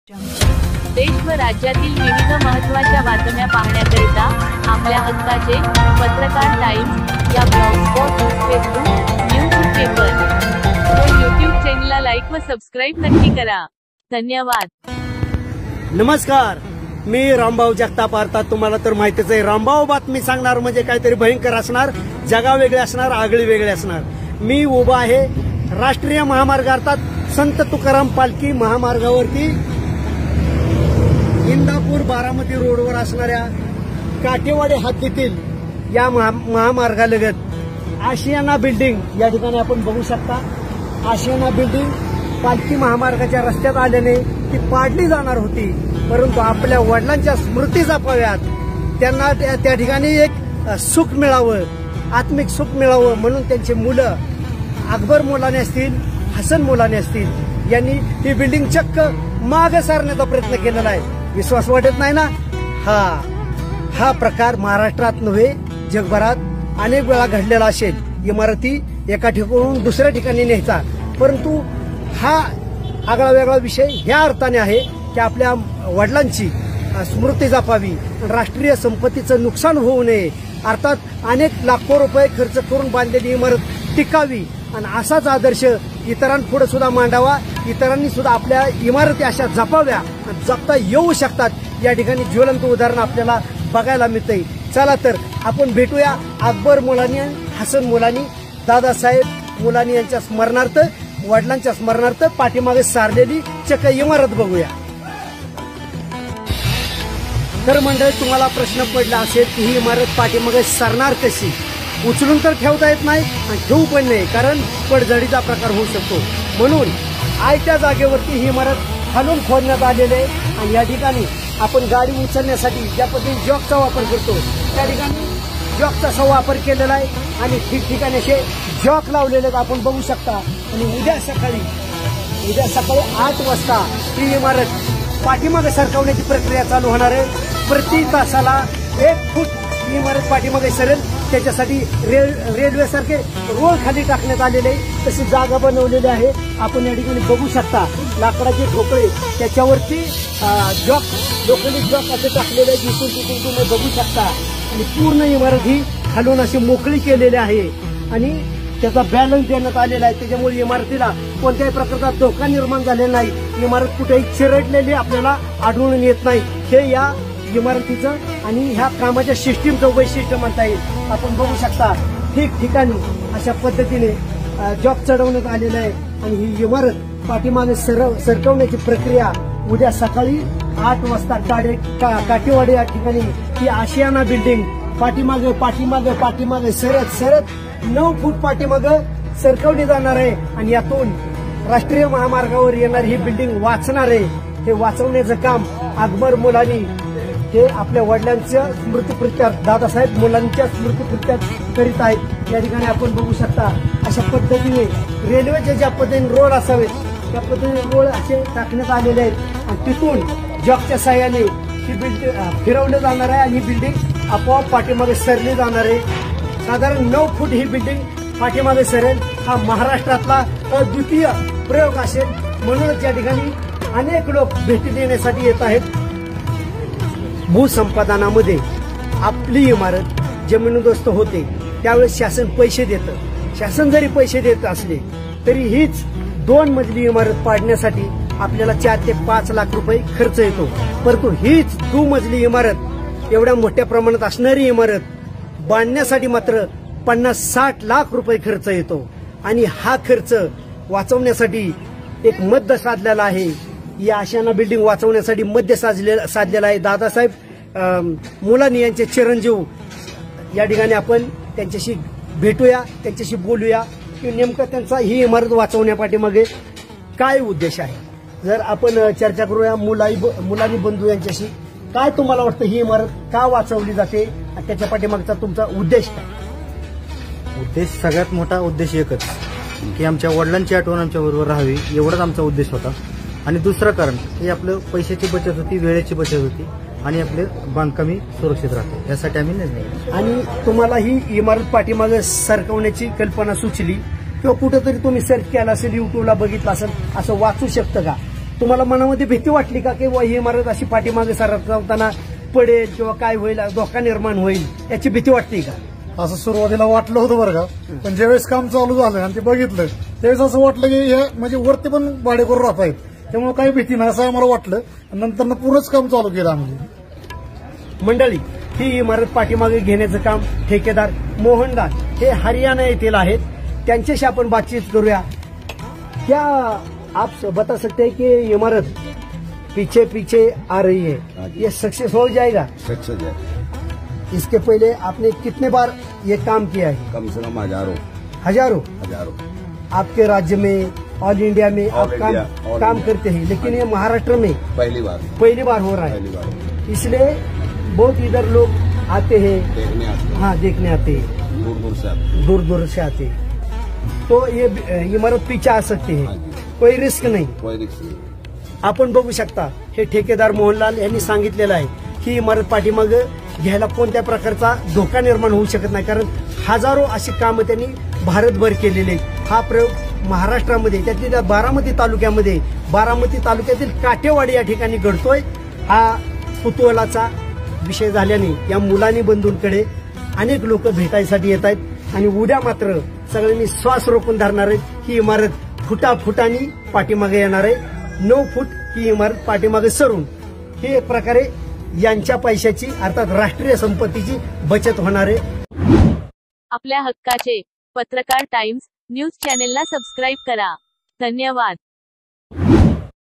देश व राज्यातील विविध महत्त्वाच्या बातम्या पाहण्याकरिता आपल्या हक्काचे पत्रकार टाइम्स या ब्लॉगस्पॉट, फेसबुक, न्यूज पेपर व यूट्यूब चॅनलला लाईक व सबस्क्राईब नक्की करा. धन्यवाद. नमस्कार, मी रामभाऊ जगताप. अर्थात तुम्हाला तर माहितीच आहे, रामभाऊ बातमी सांगणार म्हणजे काहीतरी भयंकर असणार, जगा वेगळे असणार, आगळी वेगळे असणार. मी उभा आहे राष्ट्रीय महामार्ग अर्थात संत तुकाराम पालखी महामार्गावरती इंदापूर बारामती रोडवर असणाऱ्या काटेवाडी हद्दीतील या महामार्गालगत आशियाना बिल्डिंग या ठिकाणी आपण बघू शकता. आशियाना बिल्डिंग पालखी महामार्गाच्या रस्त्यात आल्याने ती पाडली जाणार होती, परंतु आपल्या वडिलांच्या स्मृती जपाव्यात, त्यांना त्या ठिकाणी एक सुख मिळावं, आत्मिक सुख मिळावं म्हणून त्यांचे मुलं अकबर मुलाने असतील, हसन मुलाने असतील यांनी ही बिल्डिंग चक्क मागे सारण्याचा प्रयत्न केलेला आहे. विश्वास वाटत नाही ना? हा प्रकार महाराष्ट्रात नव्हे जगभरात अनेक वेळा घडलेला असेल. इमारती एका ठिकाणून दुसऱ्या ठिकाणी न्यायचा, परंतु हा आगळा वेगळा विषय ह्या अर्थाने आहे की आपल्या वडिलांची स्मृती जपावी, राष्ट्रीय संपत्तीचं नुकसान होऊ नये. अर्थात अनेक लाखो रुपये खर्च करून बांधलेली इमारत टिकावी आणि असाच आदर्श इतरांपुढे सुद्धा मांडावा. इतरांनी सुद्धा आपल्या इमारती अशा जपाव्या, जपता येऊ शकतात. या ठिकाणी ज्वलंत उदाहरण आपल्याला बघायला मिळतंय. चला तर आपण भेटूया अकबर मुलानी, हसन मुलानी, दादासाहेब मुलानी यांच्या स्मरणार्थ, वडिलांच्या स्मरणार्थ पाठीमागे सारलेली चक्क इमारत बघूया. तर मंडळी, तुम्हाला प्रश्न पडला असेल की ही इमारत पाठीमागे सरणार कशी? उचलून तर ठेवता येत नाही आणि ठेवू पण नाही, कारण पडझडीचा प्रकार होऊ शकतो. म्हणून आयत्या जागेवरती ही इमारत खालून खोदण्यात आलेली आहे आणि या ठिकाणी आपण गाडी उचलण्यासाठी ज्या पद्धतीने जॉकचा वापर करतो त्या ठिकाणी जॉकचा वापर केलेला आहे आणि ठिकठिकाणी असे जॉक लावलेले आपण बघू शकता. आणि उद्या सकाळी 8 वाजता ही इमारत पाठीमागे सरकवण्याची प्रक्रिया चालू होणार आहे. प्रति तासाला 1 फूट ही इमारत पाठीमागे सरेल. त्याच्यासाठी रेल्वे सारखे रोल खाली टाकण्यात आलेले, तशी जागा बनवलेली आहे. आपण या ठिकाणी बघू शकता लाकडाचे ठोकळे, त्याच्यावरती लोखंडी जॉक असे टाकलेले जिथून तुम्ही बघू शकता. आणि पूर्ण इमारत ही खालून अशी मोकळी केलेली आहे आणि त्याचा बॅलन्स देण्यात आलेला आहे. त्याच्यामुळे इमारतीला कोणत्याही प्रकारचा धोका निर्माण झालेला नाही. इमारत कुठेही चिरडलेली आपल्याला आढळून येत नाही. हे या इमारतीचं आणि ह्या कामाच्या सिस्टीमचं वैशिष्ट्य म्हणता येईल. आपण बघू शकता ठिकठिकाणी अशा पद्धतीने जॉक चढवण्यात आलेला आहे आणि ही इमारत पाठीमागे सरकवण्याची प्रक्रिया उद्या सकाळी 8 वाजता काटेवाडी या ठिकाणी ही आशियाना बिल्डिंग पाठीमागे सरत 9 फूट पाठीमागे सरकवली जाणार आहे आणि यातून राष्ट्रीय महामार्गावर येणारी ही बिल्डिंग वाचणार आहे. हे वाचवण्याचं काम अकबर मुलानी हे आपल्या वडिलांच्या स्मृतीप्रित्यर्थ, दादासाहेब मुलांच्या स्मृतीप्रित्यर्थ करीत आहेत. या ठिकाणी आपण बघू शकता अशा पद्धतीने रेल्वेचे ज्या पद्धतीने रोड असावेत त्या पद्धतीने रोड असे टाकण्यात आलेले आहेत आणि तिथून जॉकच्या साह्याने ही बिल्डिंग फिरवली जाणार आहे आणि ही बिल्डिंग आपोआप पाठीमागे सरली जाणार आहे. साधारण 9 फूट ही बिल्डिंग पाठीमागे सरेल. हा महाराष्ट्रातला अद्वितीय प्रयोग असेल. म्हणूनच या ठिकाणी अनेक लोक भेटी देण्यासाठी येत आहेत. भूसंपादनामध्ये आपली इमारत जमीनदोस्त होते त्यावेळेस शासन पैसे देतं. शासन जरी पैसे देत असले तरी हीच 2 मजली इमारत पाडण्यासाठी आपल्याला 4 ते 5 लाख रुपये खर्च येतो. परंतु हीच 2 मजली इमारत, एवढ्या मोठ्या प्रमाणात असणारी इमारत बांधण्यासाठी मात्र 50-60 लाख रुपये खर्च येतो. आणि हा खर्च वाचवण्यासाठी एक मध्य साधलेला आहे. या आशियाना बिल्डिंग वाचवण्यासाठी मध्य साधलेला आहे. दादासाहेब मुलानी यांचे चिरंजीव या ठिकाणी आपण त्यांच्याशी भेटूया, त्यांच्याशी बोलूया की नेमकं त्यांचा ही इमारत वाचवण्यापाठीमागे काय उद्देश आहे. जर आपण चर्चा करूया मुलानी बंधू यांच्याशी. काय तुम्हाला वाटतं ही इमारत का वाचवली जाते आणि त्याच्या पाठीमागचा तुमचा उद्देश काय? उद्देश सगळ्यात मोठा उद्देश एकच की आमच्या वडिलांची आठवण आमच्या बरोबर राहावी, एवढाच आमचा उद्देश होता. आणि दुसरं कारण हे आपलं पैशाची बचत होती, वेळेची बचत होती आणि आपले बांधकामी सुरक्षित राहते, यासाठी आम्ही निर्णय घेतला. आणि तुम्हाला ही इमारत पाठीमागे सरकवण्याची कल्पना सुचली किंवा कुठेतरी तुम्ही सर्च केला असेल, युट्यूबला बघितलं असेल, असं वाचू शकतं का तुम्हाला मनामध्ये भीती वाटली का की ही इमारत अशी पाठीमागे सरकवताना पडेल किंवा काय होईल, धोका निर्माण होईल, याची भीती वाटते का? असं सुरुवातीला वाटलं होतं बरं का, पण ज्यावेळेस काम चालू झालं आणि ते बघितलं त्यावेळेस असं वाटलं की हे म्हणजे वरती पण भाडेकरू राहत आहेत, त्यामुळे काही भीती नाही असं आम्हाला वाटलं. नंतर पूर्णच काम चालू केलं आम्ही. मंडळी, ही इमारत पाठीमागे घेण्याचं काम ठेकेदार मोहनदास हे हरियाणा येथील आहेत. त्यांच्याशी आपण बातचीत करूया. क्या आप बता सकते हैं कि इमारत पीछे पीछे आ रही है, ये सक्सेस हो जाएगा? सक्सेस है। इसके पहले आपने कितने बार ये काम किया है? कम से कम हजारों हजारों। आपके राज्य में, ऑल इंडिया में आप काम करते हैं, लेकिन ये महाराष्ट्र में पहली बार हो रहा है, इसलिए बहुत इधर लोग आते हैं, देखने आते हैं, दूर दूर से आते हैं. तो ये इमारत पीछे आ सकते हैं, कोई रिस्क नाही. आपण बघू शकता, हे ठेकेदार मोहनलाल यांनी सांगितलेलं आहे की इमारत पाठीमागे घ्यायला कोणत्या प्रकारचा धोका निर्माण होऊ शकत नाही, कारण हजारो अशी कामं त्यांनी भारतभर केलेले आहेत. हा प्रयोग महाराष्ट्रामध्ये, त्यातल्या बारामती तालुक्यातील काटेवाडी या ठिकाणी घडतोय. हा कुतूहलाचा विषय झाल्याने या मुलांनी बंधूंकडे अनेक लोक भेटायसाठी येत आहेत आणि उद्या मात्र सगळ्यांनी श्वास रोखून धरणार आहेत. ही इमारत फुटाफुटांनी पाठीमागे येणार आहे. 9 फूट ही इमारत पाठीमागे सरून हे एक प्रकारे यांच्या पैशाची, अर्थात राष्ट्रीय संपत्तीची बचत होणार आहे. आपल्या हक्काचे पत्रकार टाइम्स न्यूज चॅनेलला सबस्क्राईब करा. धन्यवाद.